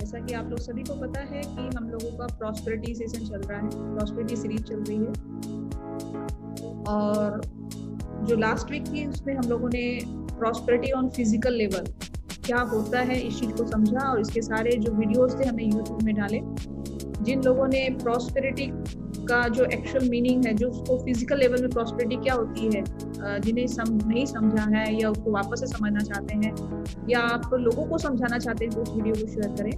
जैसा कि आप लोग सभी को पता है कि हम लोगों का प्रॉस्पेरिटी सीजन चल रहा है, प्रॉस्पेरिटी सीरीज चल रही है। और जो लास्ट वीक थी उसमें हम लोगों ने प्रॉस्पेरिटी ऑन फिजिकल लेवल क्या होता है इस चीज को समझा, और इसके सारे जो वीडियोस थे हमने यूट्यूब में डाले। जिन लोगों ने प्रॉस्पेरिटी का जो एक्चुअल मीनिंग है, जो उसको फिजिकल लेवल में प्रॉस्पेरिटी क्या होती है, जिन्हें नहीं समझा है या उसको वापस से समझना चाहते हैं या आप लोगों को समझाना चाहते हैं तो उस वीडियो को शेयर करें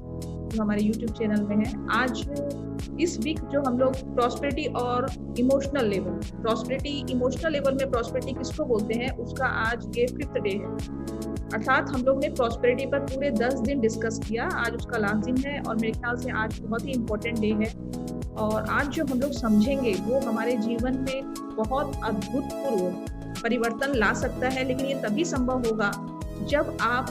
जो हमारे यूट्यूब चैनल में है। आज इस वीक जो हम लोग प्रॉस्पेरिटी और emotional level, prosperity emotional level में प्रॉस्पेरिटी किसको बोलते हैं, उसका आज ये 5th डे है। अर्थात हम लोग ने प्रॉस्पेरिटी पर पूरे 10 दिन डिस्कस किया, आज उसका लास्ट दिन है और मेरे ख्याल से आज बहुत ही इम्पोर्टेंट डे है। और आज जो हम लोग समझेंगे वो हमारे जीवन में बहुत अद्भुतपूर्व परिवर्तन ला सकता है, लेकिन ये तभी संभव होगा जब आप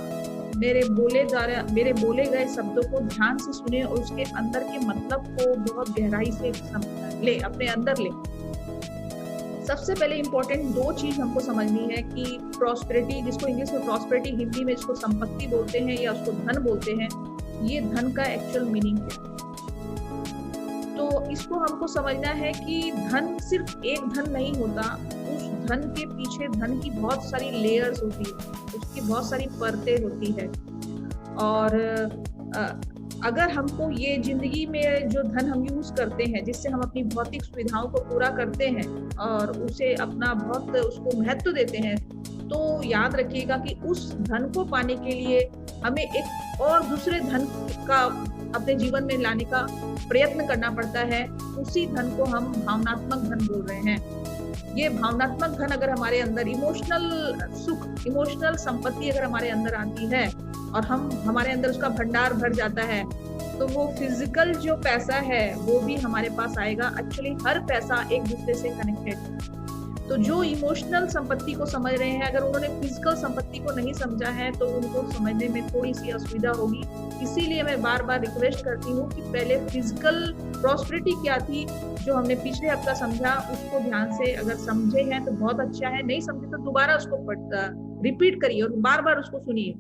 मेरे बोले गए शब्दों को ध्यान से सुने और उसके अंदर के मतलब को बहुत गहराई से ले अपने अंदर ले। सबसे पहले इम्पोर्टेंट 2 चीज हमको समझनी है कि प्रॉस्पेरिटी, जिसको इंग्लिश में प्रॉस्पेरिटी, हिंदी में इसको संपत्ति बोलते हैं या उसको धन बोलते हैं, ये धन का एक्चुअल मीनिंग क्या है। तो इसको हमको समझना है कि धन सिर्फ एक धन नहीं होता, उस धन के पीछे धन की बहुत सारी लेयर्स होती है, उसकी बहुत सारी परतें होती है। और अगर हमको ये जिंदगी में जो धन हम यूज करते हैं, जिससे हम अपनी भौतिक सुविधाओं को पूरा करते हैं और उसे अपना बहुत उसको महत्व देते हैं, तो याद रखिएगा कि उस धन को पाने के लिए हमें एक और दूसरे धन का अपने जीवन में लाने का प्रयत्न करना पड़ता है। उसी धन को हम भावनात्मक धन बोल रहे हैं। ये भावनात्मक धन अगर हमारे अंदर, इमोशनल सुख, इमोशनल संपत्ति अगर हमारे अंदर आती है और हमारे अंदर उसका भंडार भर जाता है, तो वो फिजिकल जो पैसा है वो भी हमारे पास आएगा। एक्चुअली हर पैसा एक दूसरे से कनेक्टेड है। तो जो इमोशनल संपत्ति को समझ रहे हैं, अगर उन्होंने फिजिकल संपत्ति को नहीं समझा है तो उनको समझने में थोड़ी सी असुविधा होगी। इसीलिए मैं बार बार रिक्वेस्ट करती हूँ कि पहले फिजिकल प्रॉस्पेरिटी क्या थी जो हमने पिछले हफ्ता समझा, उसको ध्यान से अगर समझे हैं तो बहुत अच्छा है, नहीं समझे तो दोबारा उसको रिपीट करिए और बार बार उसको सुनिए।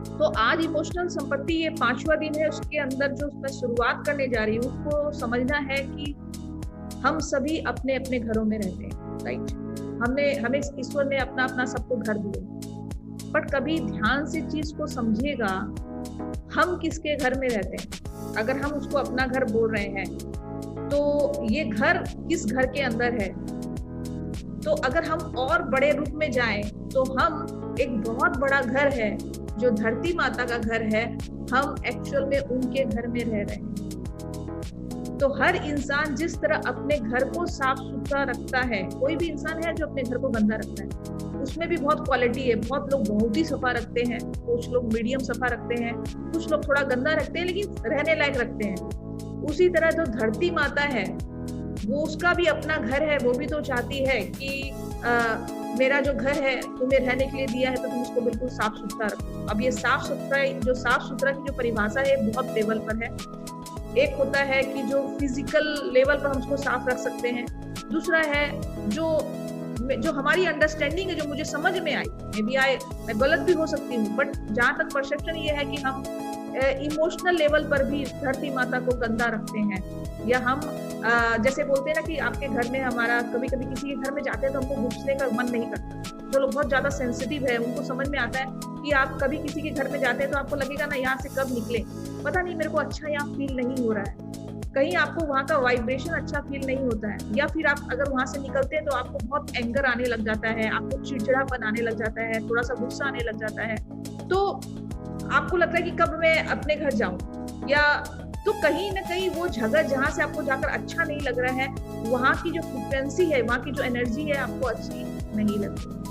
तो आज इमोशनल संपत्ति ये 5वां दिन है, उसके अंदर जो मैं शुरुआत करने जा रही हूँ उसको समझना है कि हम सभी अपने अपने घरों में रहते हैं, राइट। हमें ईश्वर ने अपना अपना सबको घर दिए, बट कभी ध्यान से चीज को समझिएगा, हम किसके घर में रहते हैं। अगर हम उसको अपना घर बोल रहे हैं तो ये घर किस घर के अंदर है। तो अगर हम और बड़े रूप में जाएं तो हम एक बहुत बड़ा घर है जो धरती माता का घर है, हम एक्चुअल में उनके घर में रह रहे हैं। तो हर इंसान जिस तरह अपने घर को साफ सुथरा रखता है, कोई भी इंसान है जो अपने घर को गंदा रखता है, उसमें भी बहुत क्वालिटी है। बहुत लोग बहुत ही सफा रखते हैं, कुछ लोग मीडियम सफा रखते हैं, कुछ लोग थोड़ा गंदा रखते हैं लेकिन रहने लायक रखते हैं। उसी तरह जो धरती माता है वो, उसका भी अपना घर है, वो भी तो चाहती है कि मेरा जो घर है तुम्हें रहने के लिए दिया है तो तुम उसको बिल्कुल साफ सुथरा रखो। अब ये साफ सुथरा की जो परिभाषा है बहुत लेवल पर है। एक होता है कि जो फिजिकल लेवल पर हम उसको साफ रख सकते हैं, दूसरा है जो हमारी अंडरस्टैंडिंग है, जो मुझे समझ में आई, मैं गलत भी हो सकती हूँ, बट जहाँ तक परसेप्शन ये है कि हम इमोशनल लेवल पर भी धरती माता को गंदा रखते हैं। या हम जैसे बोलते हैं ना कि आपके घर में, हमारा कभी कभी किसी के घर में जाते हैं तो हमको घुसने का मन नहीं करता। जो लोग बहुत ज्यादा सेंसिटिव है उनको समझ में आता है कि आप कभी किसी के घर में जाते हैं तो आपको लगेगा ना यहाँ से कब निकले, पता नहीं मेरे को अच्छा यहाँ फील नहीं हो रहा है, कहीं आपको वहाँ का वाइब्रेशन अच्छा फील नहीं होता है। या फिर आप अगर वहाँ से निकलते हैं तो आपको बहुत एंगर आने लग जाता है, आपको चिड़चिड़ापन आने लग जाता है, थोड़ा सा गुस्सा आने लग जाता है, तो आपको लगता है कि कब मैं अपने घर जाऊं। या तो कहीं ना कहीं वो जगह जहाँ से आपको जाकर अच्छा नहीं लग रहा है, वहाँ की जो फ्रिक्वेंसी है, वहाँ की जो एनर्जी है आपको अच्छी नहीं लगती।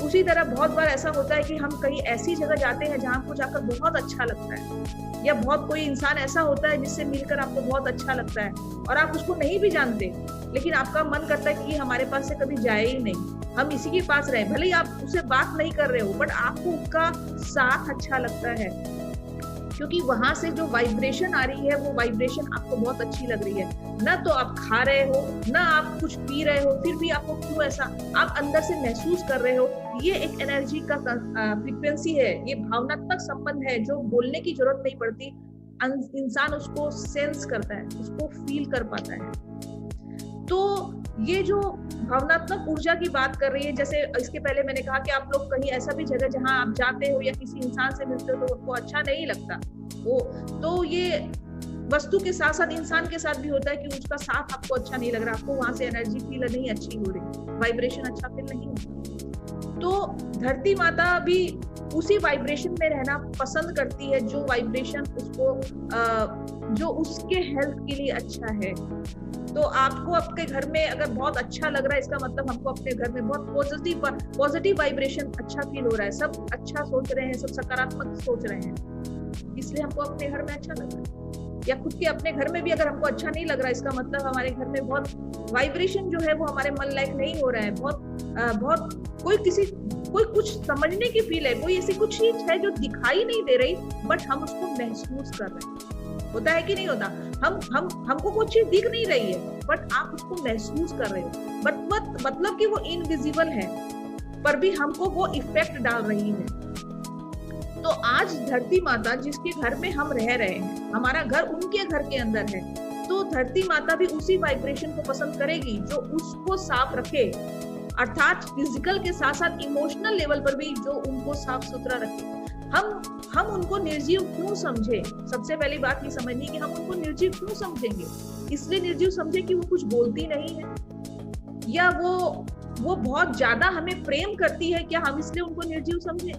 उसी तरह बहुत बार ऐसा होता है कि हम कहीं ऐसी जगह जाते हैं जहाँ आपको जाकर बहुत अच्छा लगता है, या बहुत कोई इंसान ऐसा होता है जिससे मिलकर आपको बहुत अच्छा लगता है और आप उसको नहीं भी जानते, लेकिन आपका मन करता है कि हमारे पास से कभी जाए ही नहीं, हम इसी के पास रहे। भले ही आप उससे बात नहीं कर रहे हो, बट आपको उसका साथ अच्छा लगता है, क्योंकि वहां से जो वाइब्रेशन आ रही है वो वाइब्रेशन आपको बहुत अच्छी लग रही है। ना तो आप खा रहे हो, ना आप कुछ पी रहे हो, फिर भी आपको क्यों ऐसा आप अंदर से महसूस कर रहे हो। ये एक एनर्जी का फ्रीक्वेंसी है, ये भावनात्मक संबंध है जो बोलने की जरूरत नहीं पड़ती, इंसान उसको सेंस करता है, उसको फील कर पाता है। तो ये जो भावनात्मक ऊर्जा की बात कर रही है, जैसे इसके पहले मैंने कहा कि आप लोग कहीं ऐसा भी जगह जहां आप जाते हो या किसी इंसान से मिलते हो तो उनको अच्छा नहीं लगता, वो तो ये वस्तु के साथ साथ इंसान के साथ भी होता है कि उसका साथ आपको अच्छा नहीं लग रहा, आपको वहां से एनर्जी फील नहीं अच्छी हो रही, वाइब्रेशन अच्छा फील नहीं होता। तो धरती माता भी उसी वाइब्रेशन में रहना पसंद करती है जो वाइब्रेशन उसको जो उसके हेल्थ के लिए अच्छा है। तो आपको आपके घर में अगर बहुत अच्छा लग रहा है, इसका मतलब हमको अपने घर में बहुत पॉजिटिव वाइब्रेशन अच्छा फील हो रहा है, सब अच्छा सोच रहे हैं, सब सकारात्मक सोच रहे हैं, इसलिए हमको अपने घर में अच्छा लग रहा है। या खुद के अपने घर में भी अगर हमको अच्छा नहीं लग रहा है, इसका मतलब हमारे घर में बहुत वाइब्रेशन जो है वो हमारे मन लायक नहीं हो रहा है, बहुत कोई कुछ समझने की फील है, कोई ऐसी कुछ चीज है जो दिखाई नहीं दे रही बट हम उसको महसूस कर रहे हैं। होता है कि नहीं होता? हमको कोई चीज दिख नहीं रही है बट आप उसको महसूस कर रहे हो, बट मतलब कि वो इनविजिबल है पर भी हमको वो इफेक्ट डाल रही है। तो आज धरती माता जिसके घर में हम रह रहे हैं, हमारा घर उनके घर के अंदर है, तो धरती माता भी उसी वाइब्रेशन को पसंद करेगी जो उसको साफ रखे, अर्थात फिजिकल के साथ साथ इमोशनल लेवल पर भी जो उनको साफ सुथरा रखे। हम उनको निर्जीव क्यों समझे? सबसे पहली बात ये समझनी कि हम उनको निर्जीव क्यों समझेंगे? इसलिए निर्जीव समझे कि वो कुछ बोलती नहीं है, या वो बहुत ज्यादा हमें प्रेम करती है, क्या हम इसलिए उनको निर्जीव समझे?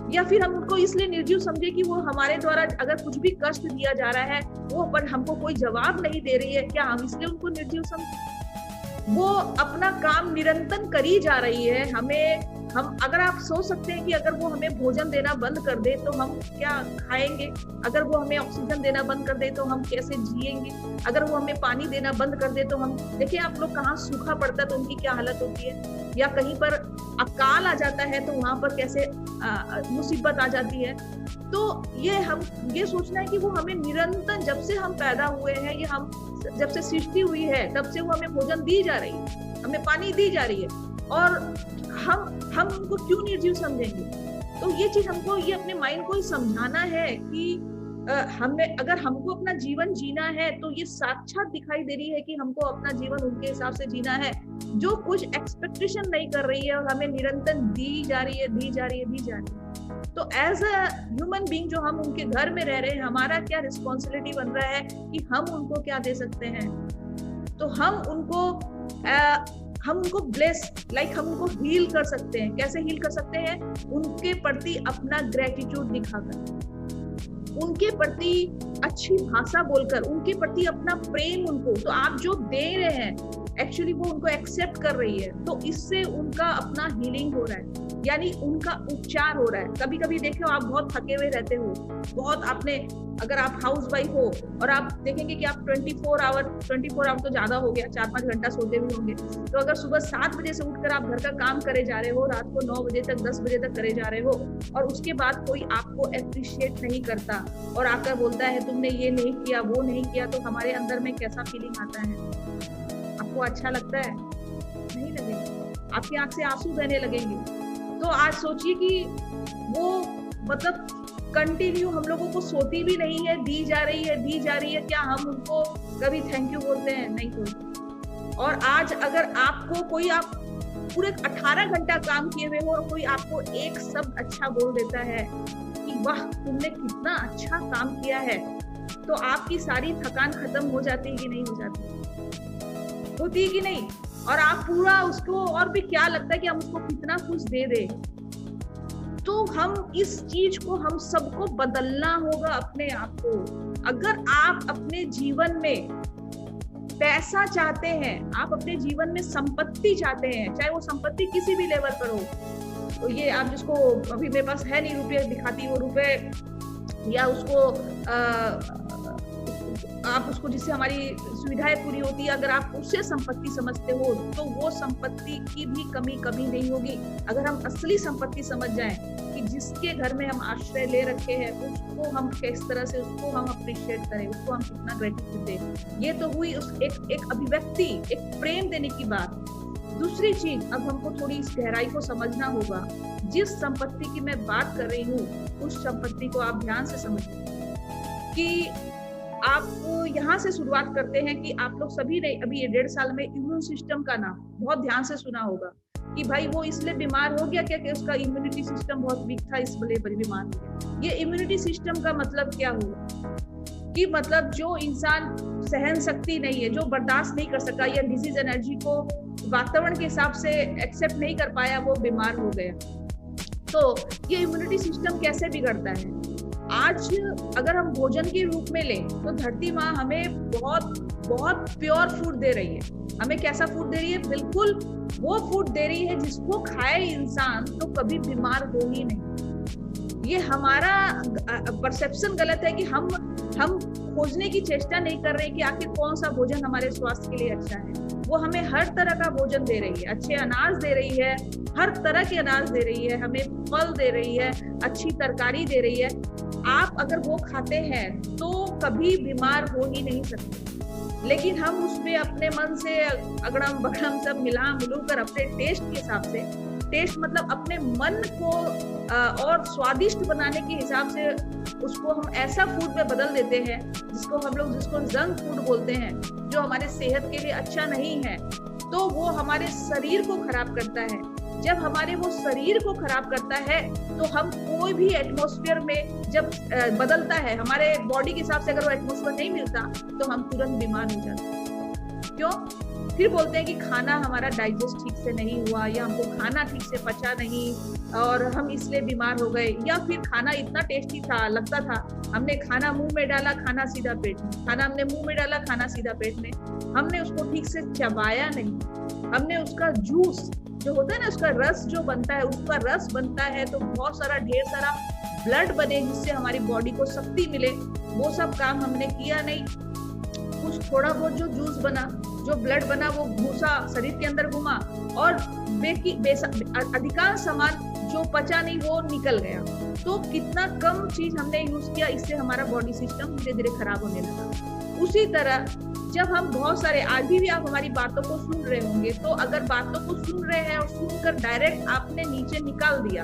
या फिर हम उनको इसलिए निर्जीव समझे कि वो हमारे द्वारा अगर कुछ भी कष्ट दिया जा रहा है वो पर हमको कोई जवाब नहीं दे रही है, क्या हम इसलिए उनको निर्जीव समझे? वो अपना काम निरंतर करी जा रही है, हम अगर आप सोच सकते हैं कि अगर वो हमें भोजन देना बंद कर दे तो हम क्या खाएंगे? अगर वो हमें ऑक्सीजन देना बंद कर दे तो हम कैसे जिएंगे? अगर वो हमें पानी देना बंद कर दे तो हम देखिए आप लोग कहाँ सूखा पड़ता है तो उनकी क्या हालत होती है, या कहीं पर अकाल आ जाता है तो वहां पर कैसे मुसीबत आ जाती है। तो हम ये सोचना है कि वो हमें निरंतर जब से हम पैदा हुए हैं, ये हम जब से सृष्टि हुई है तब से वो हमें भोजन दी जा रही है, हमें पानी दी जा रही है, और हम उनको क्यों निर्जीव समझेंगे? तो ये चीज हमको ये अपने माइंड को ही समझाना है कि हमें अगर हमको अपना जीवन जीना है तो ये साक्षात दिखाई दे रही है कि हमको अपना जीवन उनके हिसाब से जीना है, जो कुछ एक्सपेक्टेशन नहीं कर रही है और हमें निरंतर दी जा रही है। तो एज अ ह्यूमन बीइंग जो हम उनके घर में रह रहे हैं, हमारा क्या रिस्पॉन्सिबिलिटी बन रहा है कि हम उनको क्या दे सकते हैं? तो हम उनको ब्लेस हम उनको हील कर सकते हैं। कैसे हील कर सकते हैं? उनके प्रति अपना ग्रेटिट्यूड दिखाकर, उनके प्रति अच्छी भाषा बोलकर, उनके प्रति अपना प्रेम उनको, तो आप जो दे रहे हैं एक्चुअली वो उनको एक्सेप्ट कर रही है, तो इससे उनका अपना हीलिंग हो रहा है, यानी उनका उपचार हो रहा है। कभी कभी देखो आप बहुत थके हुए रहते हो, बहुत आपने अगर आप हाउस वाइफ हो और आप देखेंगे कि आप 24 आवर तो ज्यादा हो गया, 4-5 घंटा सोते हुए होंगे, तो अगर सुबह 7 बजे से उठकर आप घर का काम करे जा रहे हो, रात को 9 बजे तक 10 बजे तक करे जा रहे हो, और उसके बाद कोई आपको अप्रिशिएट नहीं करता और आकर बोलता है तुमने ये नहीं किया, वो नहीं किया, तो हमारे अंदर में कैसा फीलिंग आता है? आपको अच्छा लगता है? नहीं लगेगा, आपकी आंख से आंसू बहने लगेंगे। तो आज सोचिए कि वो मतलब कंटिन्यू हम लोगों को सोती भी नहीं है, दी जा रही है, क्या हम उनको कभी थैंक यू बोलते हैं? नहीं बोलते। और आज अगर आपको कोई आप पूरे 18 घंटा काम किए हुए हो और कोई आपको एक शब्द अच्छा बोल देता है कि वाह तुमने कितना अच्छा काम किया है, तो आपकी सारी थकान खत्म हो जाती है कि नहीं हो जाती? होती है कि नहीं? और आप पूरा उसको और भी क्या लगता है कि हम उसको कितना कुछ दे दे। तो हम इस चीज को हम सबको बदलना होगा अपने आप को। अगर आप अपने जीवन में पैसा चाहते हैं, आप अपने जीवन में संपत्ति चाहते हैं, चाहे वो संपत्ति किसी भी लेवल पर हो, तो ये आप जिसको अभी मेरे पास है नहीं रुपये दिखाती, वो रुपए या उसको आप उसको जिससे हमारी सुविधाएं पूरी होती है, अगर आप उससे संपत्ति समझते हो तो वो संपत्ति की भी कमी कभी नहीं होगी। अगर हम असली संपत्ति समझ जाएं कि जिसके घर में हम आश्रय ले रखे हैं उसको हम किस तरह से उसको हम अप्रिशिएट करें, उसको हम कितना ग्रेटिट्यूड दें। ये तो हुई उस एक अभिव्यक्ति, एक प्रेम देने की बात। दूसरी चीज, अब हमको थोड़ी इस गहराई को समझना होगा। जिस संपत्ति की मैं बात कर रही हूँ उस संपत्ति को आप ध्यान से समझिए कि आप यहाँ से शुरुआत करते हैं कि आप लोग सभी ने अभी ये 1.5 साल में इम्यून सिस्टम का नाम बहुत ध्यान से सुना होगा कि भाई वो इसलिए बीमार हो गया क्या कि उसका इम्यूनिटी सिस्टम बहुत वीक था, इसलिए बीमार हो गया। ये इम्यूनिटी सिस्टम का मतलब क्या हुआ कि मतलब जो इंसान सहन शक्ति नहीं है, जो बर्दाश्त नहीं कर सका या डिजीज एनर्जी को वातावरण के हिसाब से एक्सेप्ट नहीं कर पाया, वो बीमार हो गया। तो ये इम्यूनिटी सिस्टम कैसे बिगड़ता है? आज अगर हम भोजन के रूप में लें तो धरती माँ हमें बहुत बहुत प्योर फूड दे रही है। हमें कैसा फूड दे रही है? बिल्कुल वो फूड दे रही है जिसको खाए इंसान तो कभी बीमार हो ही नहीं। ये हमारा परसेप्शन गलत है कि हम खोजने की चेष्टा नहीं कर रहे कि आखिर कौन सा भोजन हमारे स्वास्थ्य के लिए अच्छा है। वो हमें हर तरह का भोजन दे रही है, अच्छे अनाज दे रही है, हर तरह के अनाज दे रही है, हमें फल दे रही है, अच्छी तरकारी दे रही है। आप अगर वो खाते हैं तो कभी बीमार हो ही नहीं सकते। लेकिन हम उसमें अपने मन से अगड़म बगड़म सब मिला मिलू कर अपने टेस्ट के हिसाब से, टेस्ट मतलब अपने मन को और स्वादिष्ट बनाने के हिसाब से उसको हम ऐसा फूड में बदल देते हैं जिसको जंक फूड बोलते हैं, जो हमारे सेहत के लिए अच्छा नहीं है। तो वो हमारे शरीर को खराब करता है। जब हमारे वो शरीर को खराब करता है तो हम कोई भी एटमॉस्फेयर में जब बदलता है, हमारे बॉडी के हिसाब से अगर वो एटमॉस्फेयर नहीं मिलता तो हम तुरंत बीमार हो जाते हैं। क्यों? फिर बोलते हैं कि खाना हमारा डाइजेस्ट ठीक से नहीं हुआ, या हमको खाना ठीक से पचा नहीं और हम इसलिए बीमार हो गए, या फिर खाना इतना टेस्टी था, लगता था, हमने खाना मुंह में डाला, खाना सीधा पेट में, खाना हमने मुंह में डाला, खाना सीधा पेट में, हमने उसको ठीक से चबाया नहीं, हमने उसका जूस जो होता है ना, उसका रस जो बनता है, उसका रस बनता है तो बहुत सारा ढेर सारा ब्लड बने जिससे हमारी बॉडी को शक्ति मिले, वो सब काम हमने किया नहीं। कुछ थोड़ा बहुत जो जूस बना, जो ब्लड बना, वो घुसा शरीर के अंदर घुमा और अधिकांश सामान जो पचा नहीं वो निकल गया। तो कितना कम चीज हमने यूज किया, इससे हमारा बॉडी सिस्टम धीरे धीरे खराब होने लगा। उसी तरह जब हम बहुत सारे, आज भी आप हमारी बातों को सुन रहे होंगे, तो अगर बातों को सुन रहे हैं और सुनकर डायरेक्ट आपने नीचे निकाल दिया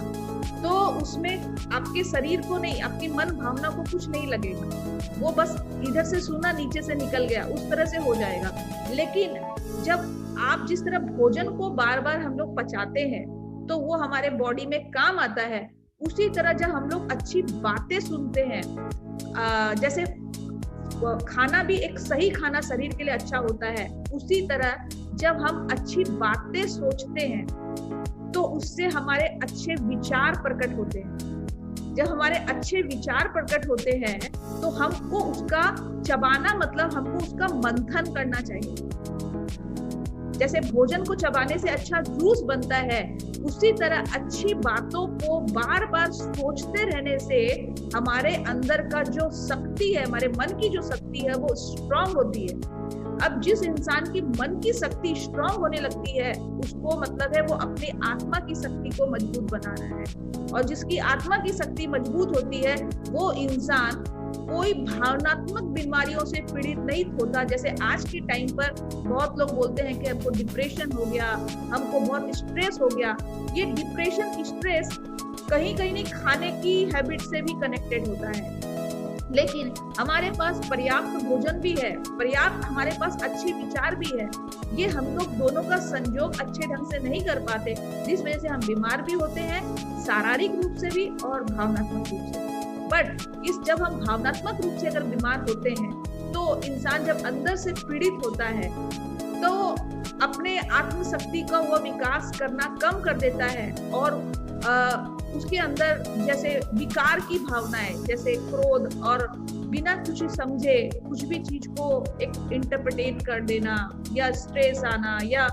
तो उसमें आपके शरीर को नहीं, आपकी मन भावना को कुछ नहीं लगेगा। वो बस इधर से सुना, नीचे से निकल गया, उस तरह से हो जाएगा। लेकिन जब आप जिस तरह भोजन को बार बार हम लोग पचाते हैं तो वो हमारे बॉडी में काम आता है। उसी तरह जब हम लोग अच्छी बातें सुनते हैं, जैसे खाना भी एक सही खाना शरीर के लिए अच्छा होता है, उसी तरह जब हम अच्छी बातें सोचते हैं तो उससे हमारे अच्छे विचार प्रकट होते हैं। जब हमारे अच्छे विचार प्रकट होते हैं तो हमको उसका चबाना, मतलब हमको उसका मंथन करना चाहिए। जैसे भोजन को चबाने से अच्छा जूस बनता है, उसी तरह अच्छी बातों को बार बार सोचते रहने से हमारे अंदर का जो शक्ति है, हमारे मन की जो शक्ति है, वो स्ट्रांग होती है। अब जिस इंसान की मन की शक्ति स्ट्रांग होने लगती है, उसको मतलब है वो अपनी आत्मा की शक्ति को मजबूत बना रहा है। और जिसकी आत्मा की शक्ति मजबूत होती है, वो इंसान कोई भावनात्मक बीमारियों से पीड़ित नहीं होता। जैसे आज के टाइम पर बहुत लोग बोलते हैं कि हमको डिप्रेशन हो गया, हमको बहुत स्ट्रेस हो गया। ये डिप्रेशन, स्ट्रेस कहीं कहीं नहीं खाने की हैबिट से भी कनेक्टेड होता है। लेकिन हमारे पास पर्याप्त भोजन भी है, पर्याप्त हमारे पास अच्छे विचार भी है, ये हम लोग दोनों का संयोग अच्छे ढंग से नहीं कर पाते, जिस वजह से हम बीमार भी होते हैं, शारीरिक रूप से भी और भावनात्मक रूप से। बट जब हम भावनात्मक रूप से अगर बीमार होते हैं तो इंसान जब अंदर से पीड़ित होता है तो अपने आत्मशक्ति का वो विकास करना कम कर देता है और उसके अंदर जैसे विकार की भावनाएं, जैसे क्रोध और बिना कुछ समझे कुछ भी चीज को एक इंटरप्रेट कर देना, या स्ट्रेस आना, या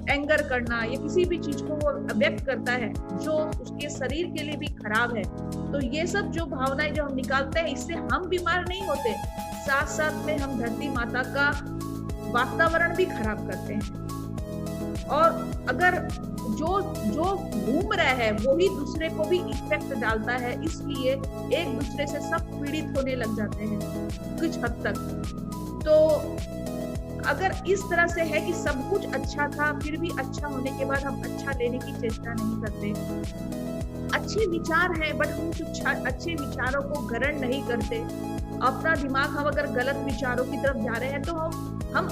एंगर करना, या किसी भी चीज को वो व्यक्त करता है जो उसके शरीर के लिए भी खराब है। तो ये सब जो भावनाएं जो हम निकालते हैं, इससे हम बीमार नहीं होते, साथ साथ में हम धरती माता का वातावरण भी खराब करते हैं। और अगर जो घूम रहा है वही दूसरे को भी इफेक्ट डालता है, इसलिए एक दूसरे से सब पीड़ित होने लग जाते हैं कुछ हद तक। तो अगर इस तरह से है कि सब कुछ अच्छा था, फिर भी अच्छा होने के बाद हम अच्छा लेने की चेष्टा नहीं करते, अच्छे विचार है बट हम कुछ अच्छे विचारों को ग्रहण नहीं करते, अपना दिमाग हम अगर गलत विचारों की तरफ जा रहे हैं तो हम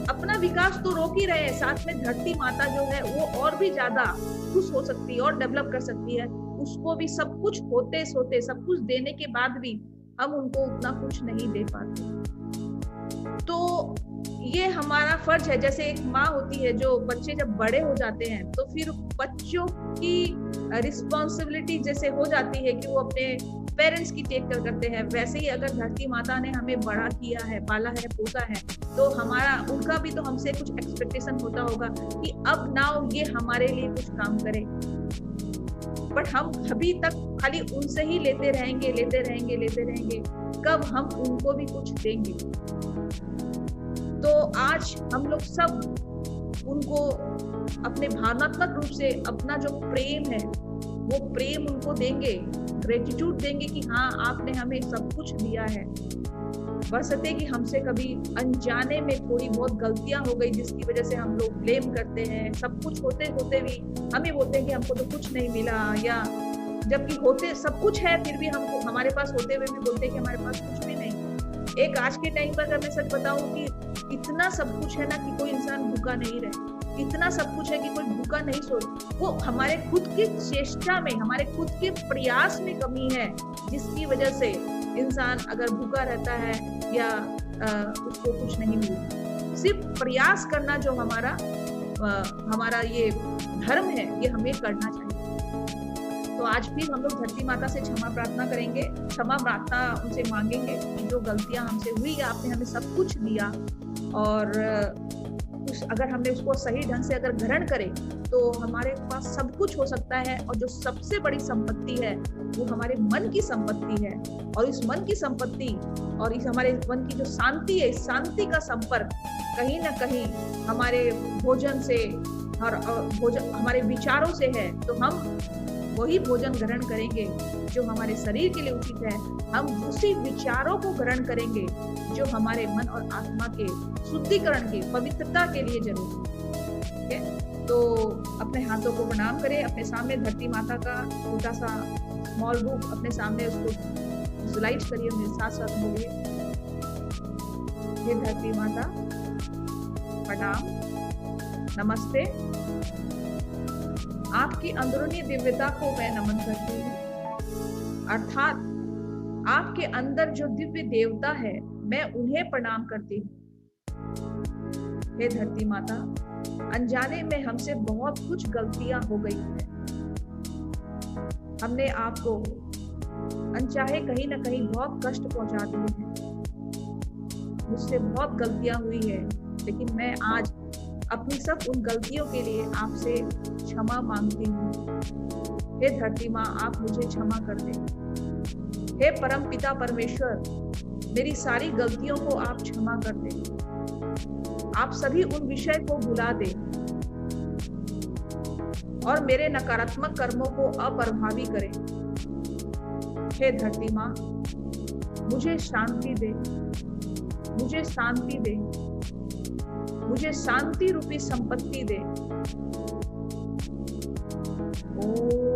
अपना विकास तो रोक ही रहे हैं, साथ में धरती माता जो है वो और भी ज्यादा खुश हो सकती है और डेवलप कर सकती है। उसको भी सब कुछ होते सोते, सब कुछ देने के बाद भी हम उनको उतना कुछ नहीं दे पाते। तो ये हमारा फर्ज है। जैसे एक माँ होती है, जो बच्चे जब बड़े हो जाते हैं तो फिर बच्चों की रिस्पॉन्सिबिलिटी जैसे हो जाती है कि वो अपने पेरेंट्स की टेक केयर करते हैं, वैसे ही अगर धरती माता ने हमें बड़ा किया है, पाला है, पोसा है, तो हमारा उनका भी तो हमसे कुछ एक्सपेक्टेशन होता होगा कि अब नाउ ये हमारे लिए कुछ काम करे। बट हम अभी तक खाली उनसे ही लेते रहेंगे, कब हम उनको भी कुछ देंगे? तो आज हम लोग सब उनको अपने भावनात्मक रूप से अपना जो प्रेम है वो प्रेम उनको देंगे, ग्रेटिट्यूड देंगे कि हाँ आपने हमें सब कुछ दिया है। बशर्ते कि हमसे कभी अनजाने में थोड़ी बहुत गलतियां हो गई जिसकी वजह से हम लोग ब्लेम करते हैं, सब कुछ होते होते भी हम ही बोलते हैं कि हमको तो कुछ नहीं मिला, या जबकि होते सब कुछ है फिर भी हमको हमारे पास होते हुए भी बोलते हैं कि हमारे पास कुछ भी नहीं। एक आज के टाइम पर अगर मैं सच बताऊं कि इतना सब कुछ है ना कि कोई इंसान भूखा नहीं रहे, इतना सब कुछ है कि कोई भूखा नहीं सोए। वो हमारे खुद की चेष्टा में, हमारे खुद के प्रयास में कमी है, जिसकी वजह से इंसान अगर भूखा रहता है या उसको कुछ नहीं मिलता। सिर्फ प्रयास करना जो हमारा ये धर्म है, ये हमें करना चाहिए। तो आज फिर हम लोग धरती माता से क्षमा प्रार्थना करेंगे, क्षमा प्रार्थना उनसे मांगेंगे कि जो गलतियां हमसे हुई, आपने हमें सब कुछ दिया और अगर हमने उसको सही ढंग से अगर ग्रहण करें तो हमारे पास सब कुछ हो सकता है। और जो सबसे बड़ी संपत्ति है वो हमारे मन की संपत्ति है, और इस मन की संपत्ति और इस हमारे मन की जो शांति है, इस शांति का संपर्क कहीं ना कहीं हमारे भोजन से और हमारे विचारों से है। तो हम वही भोजन ग्रहण करेंगे जो हमारे शरीर के लिए उचित है, हम उसी विचारों को ग्रहण करेंगे जो हमारे मन और आत्मा के शुद्धिकरण के, पवित्रता के लिए जरूरी है। तो अपने हाथों को प्रणाम करें, अपने सामने धरती माता का छोटा सा स्मॉल बुक अपने सामने, उसको विजुलाइज करिए, मेरे साथ साथ बोलिए, हे धरती माता प्रणाम, नमस्ते। आपकी अंदरूनी दिव्यता को मैं नमन करती हूँ, अर्थात आपके अंदर जो दिव्य देवता है मैं उन्हें प्रणाम करती हूँ। हे धरती माता, अनजाने में हमसे बहुत कुछ गलतियां हो गई है, हमने आपको अनचाहे कहीं ना कहीं बहुत कष्ट पहुंचा दिए हैं, मुझसे बहुत गलतियां हुई है, लेकिन मैं आज अपनी सब उन गलतियों के लिए आपसे क्षमा मांगती हूँ। हे धरती माँ, आप मुझे क्षमा कर दें। हे परम पिता परमेश्वर, मेरी सारी गलतियों को आप क्षमा कर दें। आप सभी उन विषय को भुला दें और मेरे नकारात्मक कर्मों को अप्रभावी करें। हे धरती माँ, मुझे शांति दे, मुझे शांति दे, मुझे शांति रूपी संपत्ति दे। ओम